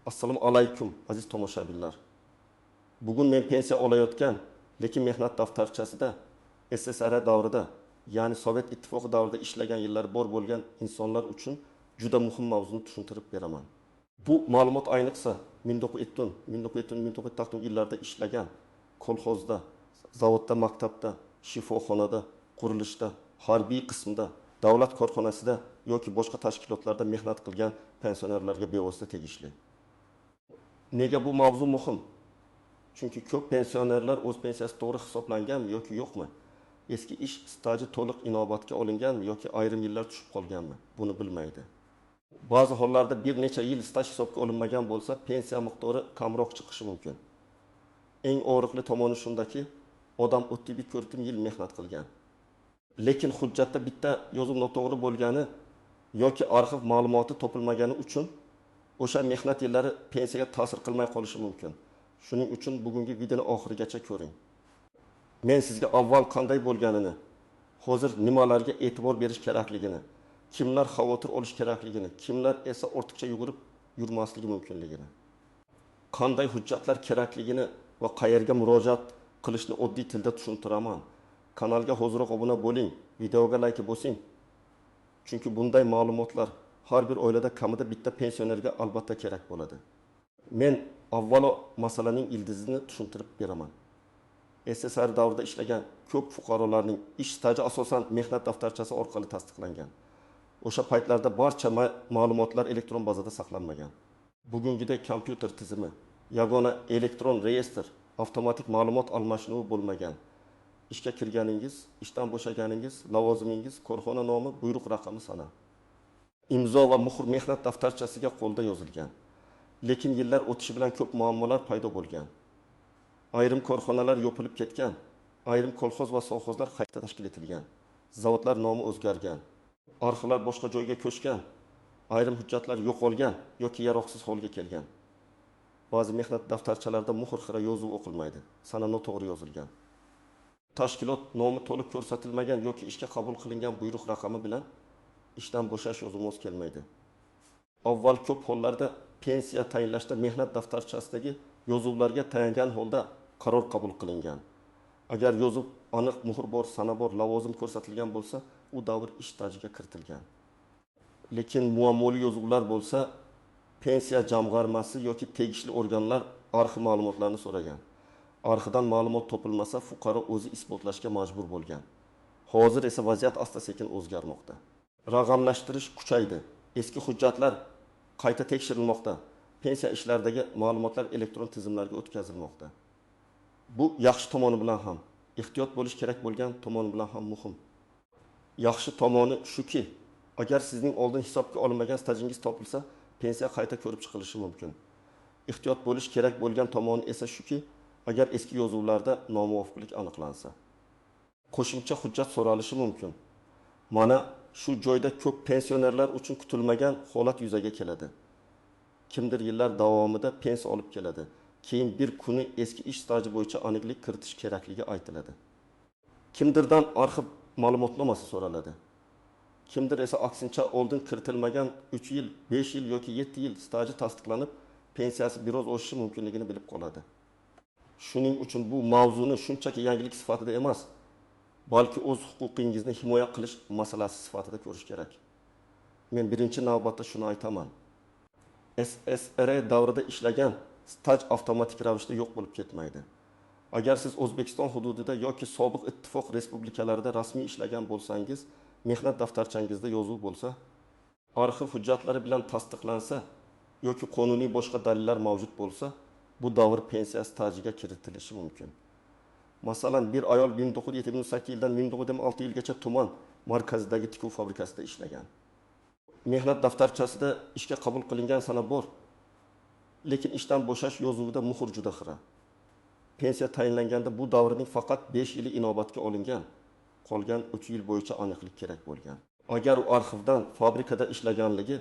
Assalomu alaykum aziz tomoshabinlar. Bugun men pensiya olayotgan, lekin mehnat daftarchasida SSR davrida, ya'ni Sovet Ittifoqi davrida ishlagan yillar bor bo'lgan insonlar uchun juda muhim mavzuni tushuntirib beraman. Bu ma'lumot ayniqsa 1970 yillarda ishlagan kolxozda, zavodda, maktabda, shifoxonada, qurilishda, harbiy qismda, davlat korxonasida yoki boshqa tashkilotlarda mehnat qilgan pensionerlarga bevosita tegishli. Nega bu mavzu muhim? Chunki ko'p pensionerlar o'z pensiyasi to'g'ri hisoblanganmi yoki yo'qmi? Eski ish staji to'liq inobatga olinganmi yoki ayrim yillar tushib qolganmi? Buni bilmaydi. Ba'zi hollarda bir necha yil staj hisobga olinmagan bo'lsa, pensiya miqdori kamroq chiqishi mumkin. Eng og'riqli tomoni shundaki, odam o'ttiz bir ko'rkim yil mehnat qilgan. Lekin hujjatda bitta yozuv noto'g'ri bo'lgani yoki arxiv ma'lumoti topilmagani uchun o'sha mehnat yillari pensiyaga ta'sir qilmay qolishi mumkin. Shuning uchun bugungi videoni oxirigacha ko'ring. Men sizga avval qanday bo'lganini, hozir nimalarga e'tibor berish kerakligini, kimlar xavotir olish kerakligini, kimlar esa ortiqcha yugurib yurmasligi mumkinligini, qanday hujjatlar kerakligini va qayerga murojaat qilishni oddiy tilda tushuntiraman. Kanalga hoziroq obuna bo'ling, videoga like bosing. Chunki bunday ma'lumotlar har bir oilada kamida bitta pensionerga albatta kerak bo'ladi. Men avvalo masalaning ildizini tushuntirib beraman. SSR davrida ishlagan ko'p fuqarolarning ish staji asosan mehnat daftarchasi orqali tasdiqlangan. O'sha paytlarda barcha ma'lumotlar elektron bazada saqlanmagan. Bugungidek kompyuter tizimi, yagona elektron reyestr, avtomatik ma'lumot almashinuvi bo'lmagan. Ishga kirganingiz, ishdan bo'shaganingiz, lavozimingiz, korxona nomi, buyruq raqami sana. Imzo va muhr mehnat daftarchasiga qo'lda yozilgan. Lekin yillar o'tishi bilan ko'p muammolar paydo bo'lgan. Ayrim korxonalar yopilib ketgan, ayrim kolxoz va sovxozlar qayta tashkil etilgan. Zavodlar nomi o'zgargan. Arxivlar boshqa joyga ko'chgan. Ayrim hujjatlar yo'qolgan yoki yaroqsiz holga kelgan. Ba'zi mehnat daftarchalarida muhr xira yozuv o'qilmaydi, sana noto'g'ri yozilgan. Tashkilot nomi to'liq ko'rsatilmagan yoki ishga qabul qilingan buyruq raqami bilan ishdan bo'shash yozuvimiz kelmaydi. Avval ko'p hollarda pensiya tayinlashda mehnat daftarchasidagi yozuvlarga tayangan holda qaror qabul qilingan. Agar yozuv aniq muhr bor, sana bor, lavozim ko'rsatilgan bo'lsa, u davr ish stajiga kiritilgan. Lekin muammoli yozuvlar bo'lsa, pensiya jamg'armasi yoki tegishli organlar arxiv ma'lumotlarini so'ragan. Arxivdan ma'lumot topilmasa, fuqaro o'zi isbotlashga majbur bo'lgan. Hozir esa vaziyat asta-sekin o'zgarmoqda. Raqamlashtirish kuchaydi. Eski hujjatlar qayta tekshirilmoqda. Pensiya ishlaridagi ma'lumotlar elektron tizimlarga o'tkazilmoqda. Bu yaxshi tomoni bilan ham, ehtiyot bo'lish kerak bo'lgan tomoni bilan ham muhim. Yaxshi tomoni shuki, agar sizning oldin hisobga olinmagan stajingiz topilsa, pensiya qayta ko'rib chiqilishi mumkin. Ehtiyot bo'lish kerak bo'lgan tomoni esa shuki, agar eski yozuvlarda nomuvofiqlik aniqlansa, qo'shimcha hujjat so'ralishi mumkin. Mana shu joyda ko'p pensionerlar uchun kutilmagan holat yuzaga keladi. Kimdir yillar davomida pensiya olib keladi. Keyin bir kuni eski ish staji bo'yicha aniqlik kiritish kerakligi aytiladi. Kimdirdan arxiv ma'lumotnomasi so'raladi. Kimdir esa aksincha oldin kiritilmagan 3 yil, 5 yil yoki 7 yil staji tasdiqlanib, pensiyasi biroz oshishi mumkinligini bilib qoladi. Shuning uchun bu mavzuni shunchaki yangilik sifatida emas, balki o'z huquqingizni himoya qilish masalasi sifatida ko'rish kerak. Men birinchi navbatda shuni aytaman. SSR davrida ishlagan staj avtomatik ravishda yo'q bo'lib ketmaydi. Agar siz O'zbekiston hududida yoki sobiq ittifoq respublikalarida rasmiy ishlagan bo'lsangiz, mehnat daftarchangizda yozuv bo'lsa, arxiv hujjatlari bilan tasdiqlansa yoki qonuniy boshqa dalillar mavjud bo'lsa, bu davr pensiya stajiga kiritilishi mumkin. Masalan, bir ayol 1978 yildan 1976 yilgacha tuman markazidagi tikuv fabrikasida ishlagan. Mehnat daftarchasida ishga qabul qilingan sana bor. Lekin ishdan bo'shash yozuvida muhr juda xira. Pensiya tayinlanganda bu davrning faqat 5 yili inobatga olingan, qolgan 3 yil bo'yicha aniqlik kerak bo'lgan. Agar u arxivdan fabrikada ishlaganligi,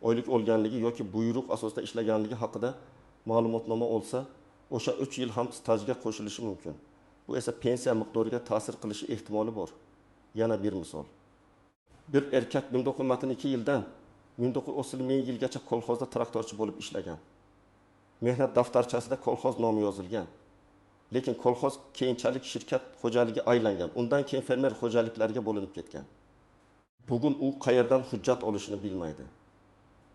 oylik olganligi yoki buyruq asosida ishlaganligi haqida ma'lumotnoma olsa, o'sha 3 yil ham stajga qo'shilishi mumkin. Bu esa pensiya miqdoriga ta'sir qilishi ehtimoli bor. Yana bir misol. Bir erkak 1902 yildan 1930 yilgacha kolxozda traktorchi bo'lib ishlagan. Mehnat daftarchasida kolxoz nomi yozilgan. Lekin kolxoz keyinchalik shirkat xo'jaligi aylangan. Undan keyin fermer xo'jaliklariga bo'linib ketgan. Bugun u qayerdan hujjat olishini bilmaydi.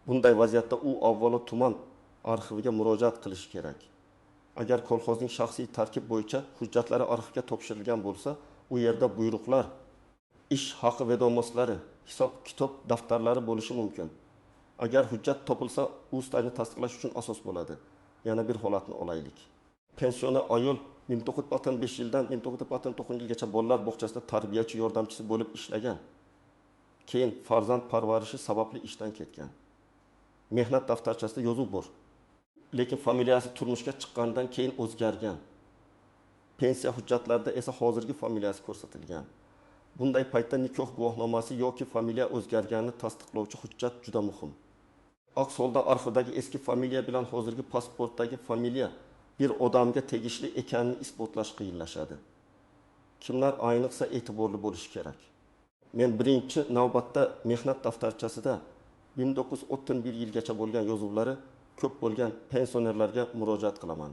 Bunday vaziyatda u avvalo tuman arxiviga murojaat qilishi kerak. Agar kolxozning shaxsiy tarkib bo'yicha hujjatlari arxivga topshirilgan bo'lsa, u yerda buyruqlar, ish haqi vedomoslari, hisob-kitob daftarlari bo'lishi mumkin. Agar hujjat topilsa, u stajni tasdiqlash uchun asos bo'ladi. Yana bir holatni olaylik. Pensioner ayol 1965 yildan 1969 yilgacha bolalar bog'chasida tarbiyachi yordamchisi bo'lib ishlagan. Keyin farzand parvarishi sababli ishdan ketgan. Mehnat daftarchasida yozuv bor. Lekin familiyasi turmushga chiqqanidan keyin o'zgargan. Pensiya hujjatlarida esa hozirgi familiyasi ko'rsatilgan. Bunday paytda nikoh guvohnomasi yoki familiya o'zgarganini tasdiqlovchi hujjat juda muhim. Aqsolda arxivdagi eski familiya bilan hozirgi pasportdagi familiya bir odamga tegishli ekanini isbotlash qiyinlashadi. Kimlar ayniqsa e'tiborli bo'lishi kerak. Men birinchi navbatda mehnat daftarchasida 1931 yilgacha bo'lgan yozuvlari ko'p bo'lgan pensionerlarga murojaat qilaman.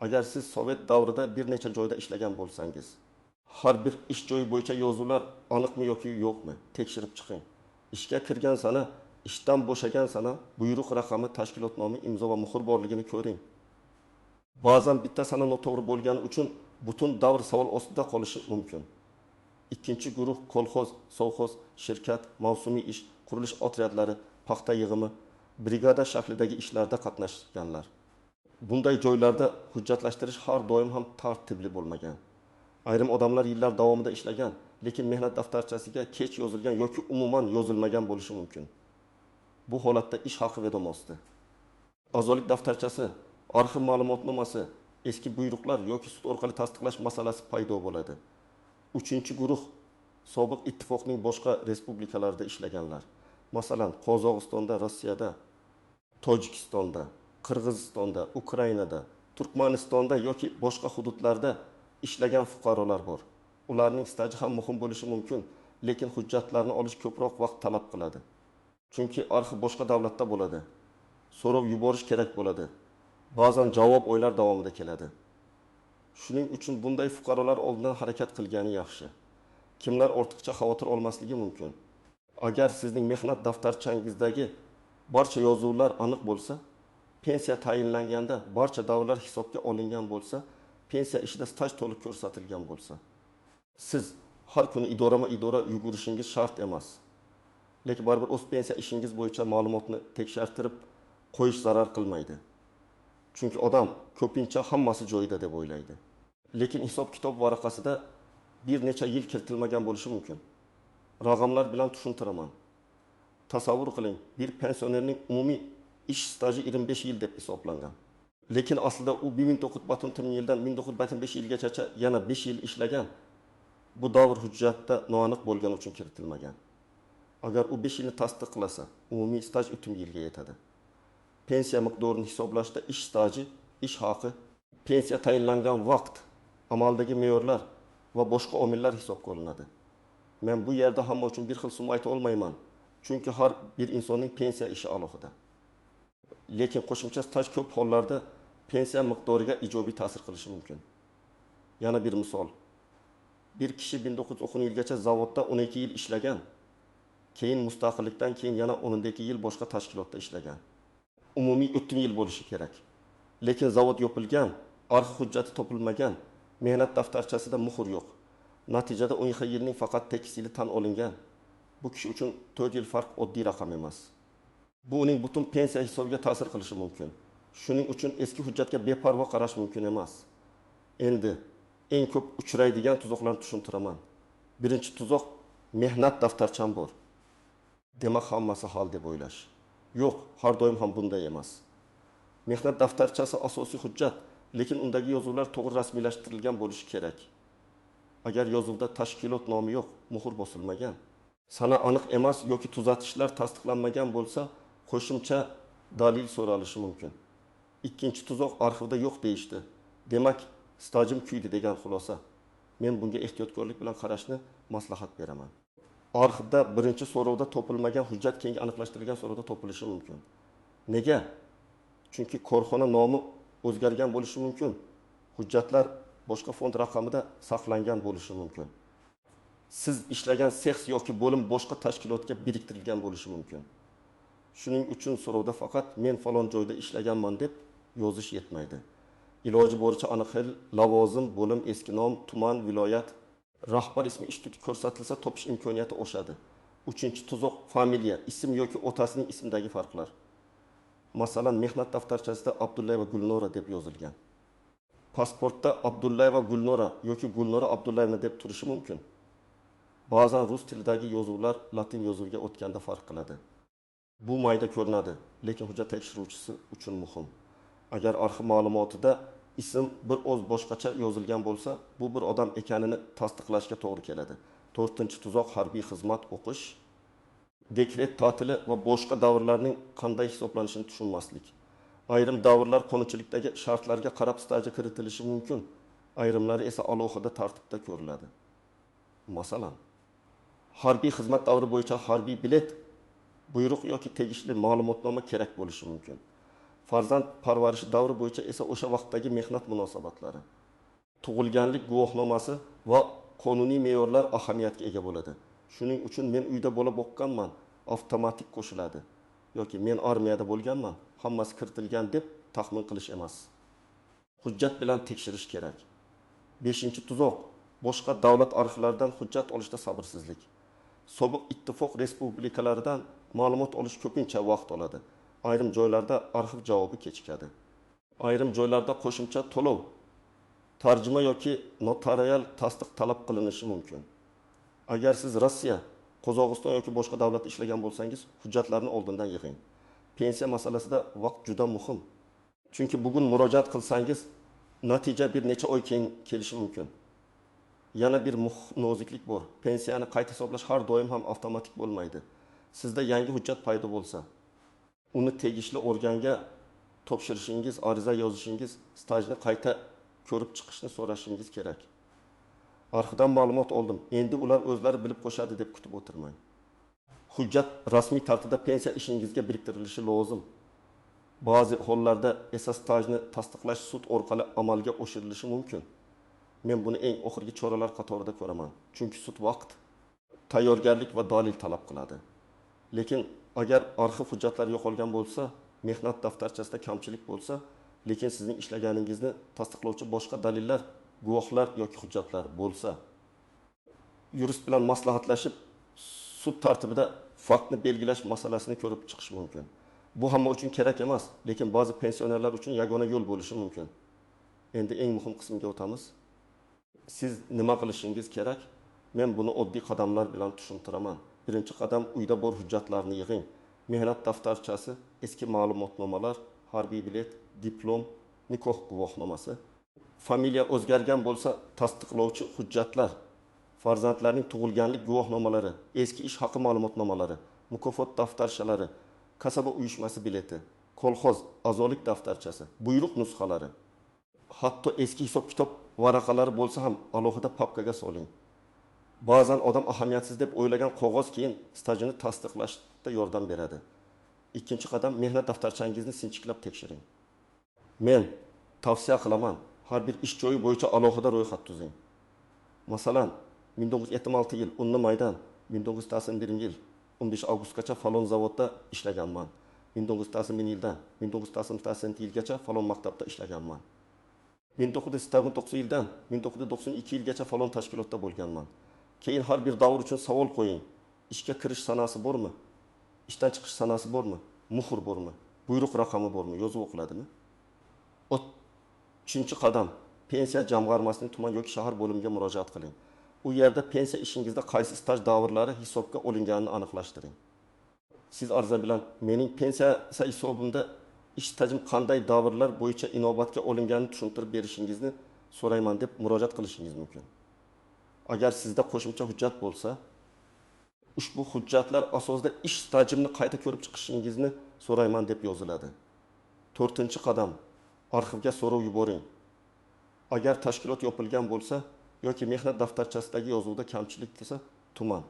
Agar siz Sovet davrida bir necha joyda ishlagan bo'lsangiz, har bir ish joyi bo'yicha yozuvlar aniqmi yoki yo'qmi tekshirib chiqing. Ishga kirgan sana, ishdan bo'shagan sana, buyruq raqami, tashkilot nomi, imzo va muhr borligini ko'ring. Ba'zan bitta sana noto'g'ri bo'lgani uchun butun davr savol ostida qolishi mumkin. Ikkinchi guruh kolxoz, sovxoz, shirkat, mavsumiy ish, qurilish otryadlari, paxta yig'imi, brigada shaklidagi ishlarda qatnashganlar. Bunday joylarda hujjatlashtirish har doim ham tartibli bo'lmagan. Ayrim odamlar yillar davomida ishlagan, lekin mehnat daftarchasiga kech yozilgan yoki umuman yozilmagan bo'lishi mumkin. Bu holatda ish haqi vedomosti, a'zolik daftarchasi, arxiv ma'lumotnomasi, eski buyruqlar yoki sud orqali tasdiqlash masalasi paydo bo'ladi. Uchinchi guruh sobiq ittifoqning boshqa respublikalarida ishlaganlar. Masalan, Qozog'istonda, Rossiyada, Tojikistonda, Qirg'izistonda, Ukrainada, Turkmanistonda yoki boshqa hududlarda ishlagan fuqarolar bor. Ularning staji ham muhim bo'lishi mumkin, lekin hujjatlarni olish ko'proq vaqt talab qiladi. Chunki arxiv boshqa davlatda bo'ladi. So'rov yuborish kerak bo'ladi. Ba'zan javob oylar davomida keladi. Shuning uchun bunday fuqarolar oldindan harakat qilgani yaxshi. Kimlar ortiqcha xavotir olmasligi mumkin. Agar sizning mehnat daftarchangizdagi barcha yozuvlar aniq bo'lsa, pensiya tayinlanganda barcha davrlar hisobga olingan bo'lsa, pensiya ishida staj to'liq ko'rsatilgan bo'lsa, siz har kuni idora yugurishingiz shart emas. Lekin baribir o'z pensiya ishingiz bo'yicha ma'lumotni tekshirtirib qo'yish zarar qilmaydi. Chunki odam ko'pincha hammasi joyida deb o'ylaydi. Lekin hisob-kitob varaqasida bir necha yil kiritilmagan bo'lishi mumkin. Raqamlar bilan tushuntiraman. Tasavvur qiling, bir pensionerning umumiy ish staji 25 yil deb hisoblangan. Lekin aslida u 1960 yildan 1965 yilgacha yana 5 yil ishlagan. Bu davr hujjatda noaniq bo'lgani uchun kiritilmagan. Agar u 5 yilni tasdiqlasa, umumiy staj 3 yilga yetadi. Pensiya miqdorini hisoblashda ish staji, ish haqi, pensiya tayinlangan vaqt, amaldagi me'yorlar va boshqa omillar hisobga olinadi. Men bu yerda hamma uchun bir xil summa ayta olmayman, chunki har bir insonning pensiya ishi alohida. Lekin qo'shimcha staj ko'p hollarda pensiya miqdoriga ijobiy ta'sir qilishi mumkin. Yana bir misol. Bir kishi 1910 yilgacha zavodda 12 yil ishlagan, keyin mustaqillikdan keyin yana 12 yil boshqa tashkilotda ishlagan. Umumiy 30 yil bo'lishi kerak. Lekin zavod yopilgan, arxiv hujjati topilmagan, mehnat daftarchasida muhr yo'q. Natijada 12 yilning faqat tekis yili tan olingan. Bu kishi uchun 4 yil farq oddiy raqam emas. Bu uning butun pensiya hisobiga ta'sir qilishi mumkin. Shuning uchun eski hujjatga beparvo qarash mumkin emas. Endi eng ko'p uchraydigan tuzoqlarni tushuntiraman. Birinchi tuzoq, mehnat daftarcham bor. Demak, hammasi hal deb o'ylash. Yo'q, har doim ham bunday emas. Mehnat daftarchasi asosiy hujjat, lekin undagi yozuvlar to'g'ri rasmiylashtirilgan bo'lishi kerak. Agar yozuvda tashkilot nomi yo'q, muhr bosilmagan, sana aniq emas yoki tuzatishlar tasdiqlanmagan bo'lsa, qo'shimcha dalil so'ralishi mumkin. Ikkinchi tuzoq, arxivda yo'q deyishdi. Demak, stajim kuydi degan xulosa. Men bunga ehtiyotkorlik bilan qarashni maslahat beraman. Arxivda birinchi so'rovda topilmagan hujjat keyingi aniqlashtirilgan so'rovda topilishi mumkin. Nega? Chunki korxona nomi o'zgargan bo'lishi mumkin. Hujjatlar boshqa fond raqamida saqlangan bo'lishi mumkin. Siz ishlagan sex yoki bo'lim boshqa tashkilotga biriktirilgan bo'lishi mumkin. Shuning uchun so'rovda faqat men falon joyda ishlaganman deb yozish yetmaydi. Iloji boricha aniq xil lavozim, bo'lim, eski nom, tuman, viloyat, rahbar ismi institut ko'rsatilsa topish imkoniyati oshadi. 3-tuzoq familiya, ism yoki otasining ismidagi farqlar. Masalan, mehnat daftarchasida Abdullayeva Gulnora deb yozilgan. Pasportda Abdullayeva Gulnora yoki Gulnora Abdullayevna deb turishi mumkin. Ba'zan rus tilidagi yozuvlar latin yozuviga o'tganda farq qiladi. Bu mayda ko'rinadi, lekin hujjat tekshiruvchisi uchun muhim. Agar arxiv ma'lumotida ism bir oz boshqacha yozilgan bo'lsa, bu bir odam ekanini tasdiqlashga to'g'ri keladi. 4-tuzoq harbiy xizmat o'qish, dekret ta'tili va boshqa davrlarning qanday hisoblanishini tushunmaslik. Ayrim davrlar qonunchilikdagi shartlarga qarab stajga kiritilishi mumkin, ayrimlari esa alohida tartibda ko'riladi. Masalan, harbiy xizmat davri bo'yicha harbiy bilet, buyruq yoki tegishli ma'lumotnoma kerak bo'lishi mumkin. Farzand parvarishi davri bo'yicha esa o'sha vaqtdagi mehnat munosabatlari, tug'ilganlik guvohnomasi va qonuniy me'yorlar ahamiyatga ega bo'ladi. Shuning uchun men uyda bola boqqanman, avtomatik qo'shiladi yoki men armiyada bo'lganman, hammasi kiritilgan deb taxmin qilish emas. Hujjat bilan tekshirish kerak. 5-tuzoq boshqa davlat arxivlaridan hujjat olishda sabrsizlik. Sobiq ittifoq respublikalaridan ma'lumot olish ko'pincha vaqt oladi. Ayrim joylarda arxiv javobi kechikadi. Ayrim joylarda qo'shimcha to'lov, tarjima yoki notarial tasdiq talab qilinishi mumkin. Agar siz Rossiya, Qozog'iston yoki boshqa davlatda ishlagan bo'lsangiz, hujjatlarni oldindan yig'ing. Pensiya masalasida vaqt juda muhim. Chunki bugun murojaat qilsangiz, natija bir necha oy keyin kelishi mumkin. Yana bir noziklik bor. Pensiyani qayta hisoblash har doim ham avtomatik bo'lmaydi. Sizda yangi hujjat paydo bo'lsa, uni tegishli organga topshirishingiz, ariza yozishingiz, stajni qayta ko'rib chiqishni so'rashingiz kerak. Arxivdan ma'lumot oldim, endi ular o'zlari bilib qo'shadi deb kutib o'tirmang. Hujjat rasmiy tartibda pensiya ishingizga biriktirilishi lozim. Ba'zi hollarda esa stajni tasdiqlash sud orqali amalga oshirilishi mumkin. Men buni eng oxirgi choralar qatorida ko'raman. Chunki sud vaqt, tayyorgarlik va dalil talab qiladi. Lekin agar arxiv hujjatlar yo'qolgan bo'lsa, mehnat daftarchasida kamchilik bo'lsa, lekin sizning ishlaganingizni tasdiqlovchi boshqa dalillar, guvohlar yoki hujjatlar bo'lsa, yurist bilan maslahatlashib sud tartibida faktni belgilash masalasini ko'rib chiqish mumkin. Bu hamma uchun kerak emas, lekin ba'zi pensionerlar uchun yagona yo'l bo'lishi mumkin. Endi eng muhim qismga o'tamiz. Siz nima qilishingiz kerak? Men buni oddiy qadamlar bilan tushuntiraman. Birinchi qadam, uyda bor hujjatlarni yig'ing. Mehnat daftarchasi, eski ma'lumotnomalar, harbiy bilet, diplom, nikoh guvohnomasi. Familiya o'zgargan bo'lsa, tasdiqlovchi hujjatlar, farzandlarning tug'ilganlik guvohnomalari, eski ish haqi ma'lumotnomalari, mukofot daftarshalari, kasaba uyushmasi bileti, kolxoz a'zolik daftarchasi, buyruq nusxalari. Hatto eski hisob-kitob varaqalari bo'lsa ham alohida papkaga soling. Ba'zan odam ahamiyatsiz deb o'ylagan qog'oz keyin stajini tasdiqlashda yordam beradi. Ikkinchi qadam, mehnat daftarchangizni sinchiklab tekshiring. Men tavsiya qilaman, har bir ish joyi bo'yicha alohida ro'yxat tuzing. Masalan, 1976 yil 10 maydan 1981 yil 15 avgustgacha falon zavodda ishlaganman. 1981 yildan 1980 yilgacha falon maktabda ishlaganman. 1989 yildan 1992 yilgacha falon tashkilotda bo'lganman. Keyin har bir davr uchun savol qo'ying. Ishga kirish sanasi bormi? Ishdan chiqish sanasi bormi? Muhr bormi? Buyruq raqami bormi? Yozib o'qiladimi? 3-qadam, pensiya jamg'armasining tuman yoki shahar bo'limiga murojaat qiling. U yerda pensiya ishingizda qaysi staj davrlari hisobga olinganini aniqlashtiring. Siz ariza bilan mening pensiya hisobimda ish stajim qanday davrlar bo'yicha inobatga olinganini tushuntirib berishingizni so'rayman deb murojaat qilishingiz mumkin. Agar sizda qo'shimcha hujjat bo'lsa, ushbu hujjatlar asosida ish stajimni qayta ko'rib chiqishingizni so'rayman deb yoziladi. 4-qadam, arxivga so'rov yuboring. Agar tashkilot yopilgan bo'lsa yoki mehnat daftarchasidagi yozuvda kamchilik bo'lsa, tuman,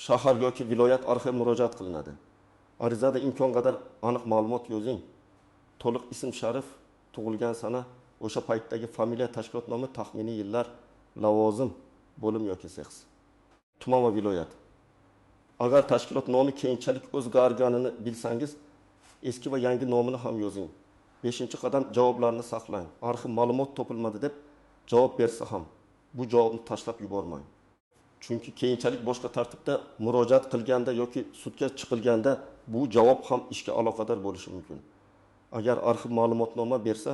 shahar yoki viloyat arxiviga murojaat qilinadi. Arizada imkon qadar aniq ma'lumot yozing. to'liq ism sharif, tug'ilgan sana, o'sha paytdagi familiya tashkilotnoma, taxminiy yillar, lavozim, bo'lim yoki sex. Tuman va viloyat. Agar tashkilot nomi keyinchalik o'zgarganini bilsangiz, eski va yangi nomini ham yozing. 5-qadam javoblarni saqlang. Arxiv ma'lumot topilmadi deb javob bersa ham bu javobni tashlab yubormang. Chunki keyinchalik boshqa tartibda murojaat qilganda yoki sudga chiqilganda bu javob ham ishga aloqador bo'lishi mumkin. Agar arxiv ma'lumotnoma bersa,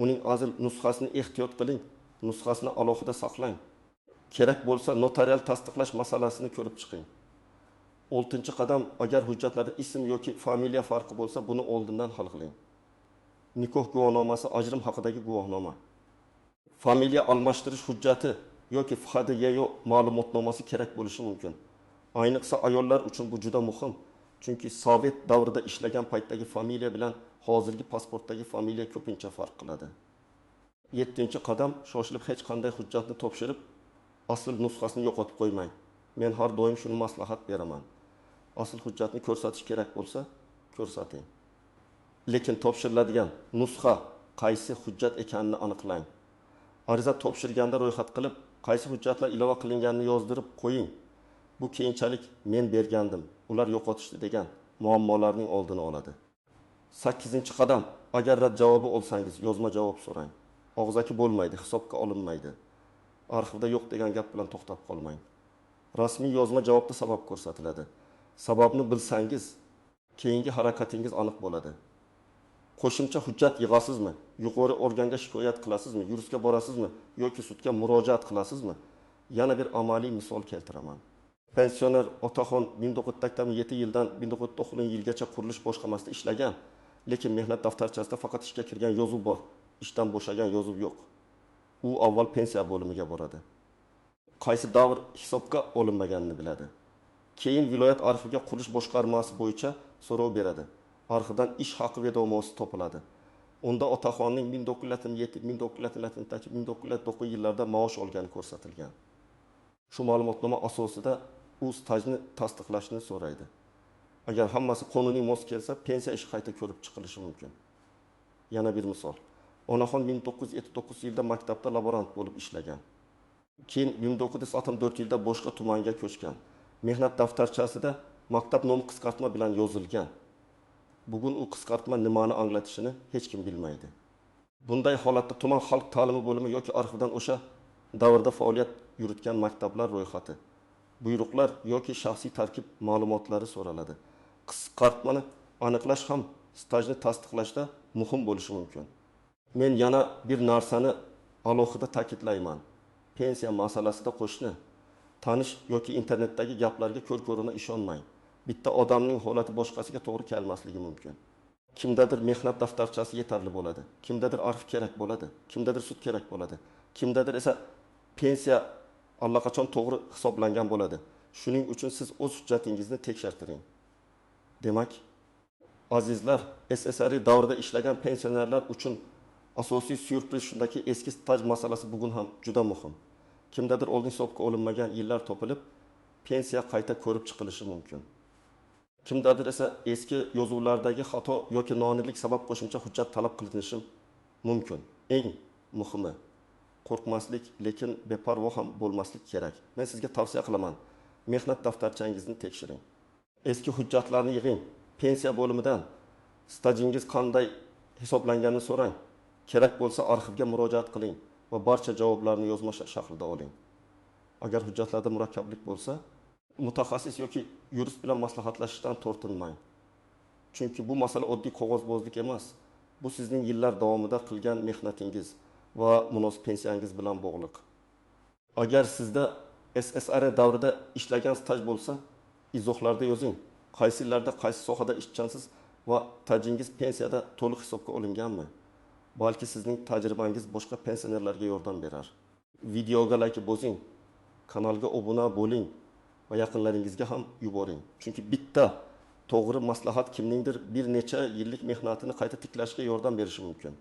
uning asl nusxasini ehtiyot qiling, nusxasini alohida saqlang. Kerak bo'lsa notarial tasdiqlash masalasini ko'rib chiqing. 6-qadam, agar hujjatlarda ism yoki familiya farqi bo'lsa, buni oldindan hal qiling. Nikoh guvohnomasi, ajrim haqidagi guvohnoma. Familiya almashtirish hujjati yoki FHDYO ma'lumotnomasi kerak bo'lishi mumkin. Ayniqsa ayollar uchun bu juda muhim. Chunki Sovet davrida ishlagan paytdagi familiya bilan hozirgi pasportdagi familiya ko'pincha farq qiladi. 7-qadam, shoshilib hech qanday hujjatni topshirib, asl nusxasini yo'qotib qo'ymang. Men har doim shuni maslahat beraman. Asl hujjatni ko'rsatish kerak bo'lsa, ko'rsating. Lekin topshiriladigan nusxa qaysi hujjat ekanini aniqlang. Ariza topshirganda ro'yxat qilib, qaysi hujjatlar ilova qilinganini yozdirib qo'ying. Bu keyinchalik men bergandim, ular yo'qotishdi degan muammolarning oldini oladi. 8-qadam, agar rad javobi olsangiz, yozma javob so'rang. Og'zaki bo'lmaydi, hisobga olinmaydi. Arxivda yo'q degan gap bilan to'xtab qolmang. Rasmiy yozma javobda sabab ko'rsatiladi. Sababni bilsangiz, keyingi harakatingiz aniq bo'ladi. Qo'shimcha hujjat yig'asizmi? Yuqori organga shikoyat qilasizmi? Yuristga borasizmi? Yoki sudga murojaat qilasizmi? Yana bir amaliy misol keltiraman. Pensioner Otaxon 1987 yildan 1990 yilgacha qurilish boshqarmasida ishlagan, lekin mehnat daftarchasida faqat ishga kirgan yozuv bor, ishdan bo'shagan yozuv yo'q. U avval pensiya bo'limiga boradi. Qaysi davr hisobga olinmaganini biladi. Keyin viloyat arxiviga qurilish boshqarmasi bo'yicha so'rov beradi. Arxivdan ish haqi vedomosi topiladi. Unda Otaxonning 1907, 1908, 1909 yillarda maosh olgani ko'rsatilgan. Shu ma'lumotnoma asosida u stajni tasdiqlashni so'raydi. Agar hammasi qonuniy mos kelsa, pensiya ishi qayta ko'rib chiqilishi mumkin. Yana bir misol. Onaxon 1979 yilda maktabda laborant bo'lib ishlagan. Keyin 1964 yilda boshqa tumanga ko'chgan. Mehnat daftarchasida maktab nomi qisqartma bilan yozilgan. Bugun u qisqartma nimani anglatishini hech kim bilmaydi. Bunday holatda tuman xalq ta'limi bo'limi yoki arxivdan o'sha davrda faoliyat yuritgan maktablar ro'yxati, buyruqlar yoki shaxsiy tarkib ma'lumotlari so'raladi. Qisqartmani aniqlash ham stajni tasdiqlashda muhim bo'lishi mumkin. Men yana bir narsani alohida ta'kidlayman. Pensiya masalasida qo'shni, tanish yoki internetdagi gaplarga ko'r-ko'rona ishonmang. Bitta odamning holati boshqasiga to'g'ri kelmasligi mumkin. Kimdadir mehnat daftarchasi yetarli bo'ladi, kimdadir arxiv kerak bo'ladi, kimdadir sud kerak bo'ladi, kimdadir esa pensiya allaqachon to'g'ri hisoblangan bo'ladi. Shuning uchun siz o'z hujjatingizni tekshirtiring. Demak, azizlar, SSR davrida ishlagan pensionerlar uchun asosiy syurpriz shundaki, eski staj masalasi bugun ham juda muhim. Kimdadir oldin hisobga olinmagan yillar topilib, pensiya qayta ko'rib chiqilishi mumkin. Kimdadir esa eski yozuvlardagi xato yoki noaniqlik sabab qo'shimcha hujjat talab qilinishi mumkin. Eng muhimi, qo'rqmaslik, lekin beparvo ham bo'lmaslik kerak. Men sizga tavsiya qilaman. Mehnat daftarchangizni tekshiring. Eski hujjatlarni yig'ing. Pensiya bo'limidan stajingiz qanday hisoblanganini so'rang. Kerak bo'lsa arxivga murojaat qiling va barcha javoblarni yozma shaklida oling. Agar hujjatlarda murakkablik bo'lsa, mutaxassis yoki yurist bilan maslahatlashishdan tortinmang. Chunki bu masala oddiy qog'ozbozlik emas. Bu sizning yillar davomida qilgan mehnatingiz va munosib pensiyangiz bilan bog'liq. Agar sizda SSR davrida ishlagan staj bo'lsa, izohlarda yozing. Qaysi yillarda qaysi sohada ishchansiz va stajingiz pensiyada to'liq hisobga olinganmi? Balki sizning tajribangiz boshqa pensionerlarga yordam berar. Videoga like bosing, kanalga obuna bo'ling va yaqinlaringizga ham yuboring. Chunki bitta to'g'ri maslahat kimningdir bir necha yillik mehnatini qayta tiklashga yordam berishi mumkin.